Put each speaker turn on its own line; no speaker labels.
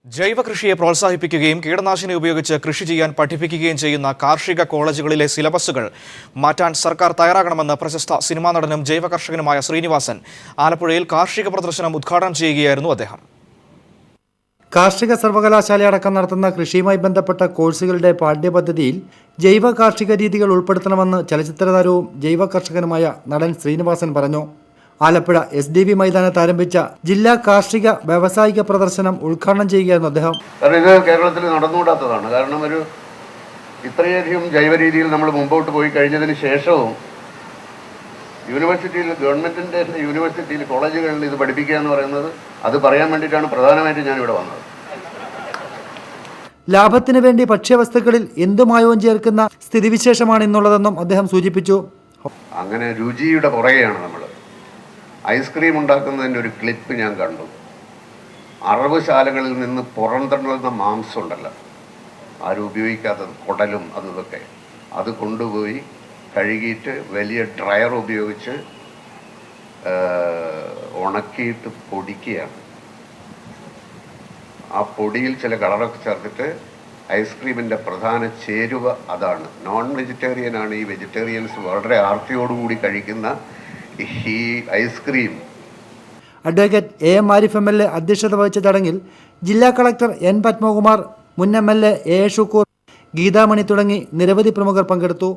ജൈവ കൃഷിയെ പ്രോത്സാഹിപ്പിക്കുകയും കീടനാശിനി ഉപയോഗിച്ച് കൃഷി ചെയ്യാൻ പഠിപ്പിക്കുകയും ചെയ്യുന്ന കാർഷിക കോളേജുകളിലെ സിലബസുകൾ മാറ്റാൻ സർക്കാർ തയ്യാറാകണമെന്ന് പ്രശസ്ത സിനിമാ നടനും ജൈവ കർഷകനുമായ ശ്രീനിവാസൻ ആലപ്പുഴയിൽ കാർഷിക പ്രദർശനം ഉദ്ഘാടനം ചെയ്യുകയായിരുന്നു അദ്ദേഹം.
കാർഷിക സർവകലാശാലയടക്കം നടത്തുന്ന കൃഷിയുമായി ബന്ധപ്പെട്ട കോഴ്സുകളുടെ പാഠ്യപദ്ധതിയിൽ ജൈവ കാർഷിക രീതികൾ ഉൾപ്പെടുത്തണമെന്ന് ചലച്ചിത്ര താരവും ജൈവ കർഷകനുമായ നടൻ ശ്രീനിവാസൻ പറഞ്ഞു. ആലപ്പുഴ SDV മൈതാനത്ത് ആരംഭിച്ച ജില്ലാ കാർഷിക വ്യാവസായിക പ്രദർശനം ഉദ്ഘാടനം ചെയ്യുകയായിരുന്നു അദ്ദേഹം.
ഇത് കേരളത്തിൽ നടന്നുകൂടാത്തതാണ്. കാരണം ഇത്രയധികം ജൈവ രീതിയിൽ നമ്മൾ മുമ്പോട്ട് പോയി കഴിഞ്ഞതിന് ശേഷവും യൂണിവേഴ്സിറ്റിയിൽ, ഗവൺമെൻറ്റിൻ്റെ യൂണിവേഴ്സിറ്റിയിൽ, കോളേജുകളിൽ ഇത് പഠിപ്പിക്കുക എന്ന് പറയുന്നത്, അത് പറയാൻ വേണ്ടിയിട്ടാണ് പ്രധാനമായിട്ടും ഞാനിവിടെ വന്നത്.
ലാഭത്തിന് വേണ്ടി ഭക്ഷ്യവസ്തുക്കളിൽ എന്തു മായവും ചേർക്കുന്ന സ്ഥിതിവിശേഷമാണ് ഇന്നുള്ളതെന്നും അദ്ദേഹം സൂചിപ്പിച്ചു.
അങ്ങനെ രുചിയുടെ പുറകെയാണ് നമ്മൾ. ഐസ്ക്രീം ഉണ്ടാക്കുന്നതിൻ്റെ ഒരു ക്ലിപ്പ് ഞാൻ കണ്ടു. അറവുശാലകളിൽ നിന്ന് പുറന്തള്ളുന്ന മാംസം ഉണ്ടല്ലോ, ആരും ഉപയോഗിക്കാത്തത്, കുടലും അതൊക്കെ, അത് കൊണ്ടുപോയി കഴുകിയിട്ട് വലിയ ഡ്രയർ ഉപയോഗിച്ച് ഉണക്കിയിട്ട് പൊടിക്കുകയാണ്. ആ പൊടിയിൽ ചില കളറൊക്കെ ചേർത്തിട്ട് ഐസ്ക്രീമിൻ്റെ പ്രധാന ചേരുവ അതാണ്. നോൺ വെജിറ്റേറിയനാണ് ഈ വെജിറ്റേറിയൻസ് വളരെ ആർത്തിയോടുകൂടി കഴിക്കുന്ന ഈ ice cream.
Advocate AM Arif MLA അധ്യക്ഷത വഹിച്ച ചടങ്ങിൽ ജില്ലാ കളക്ടർ N പത്മകുമാർ, മുൻ MLA A ഷുക്കൂർ, ഗീതാമണി തുടങ്ങി നിരവധി പ്രമുഖർ പങ്കെടുത്തു.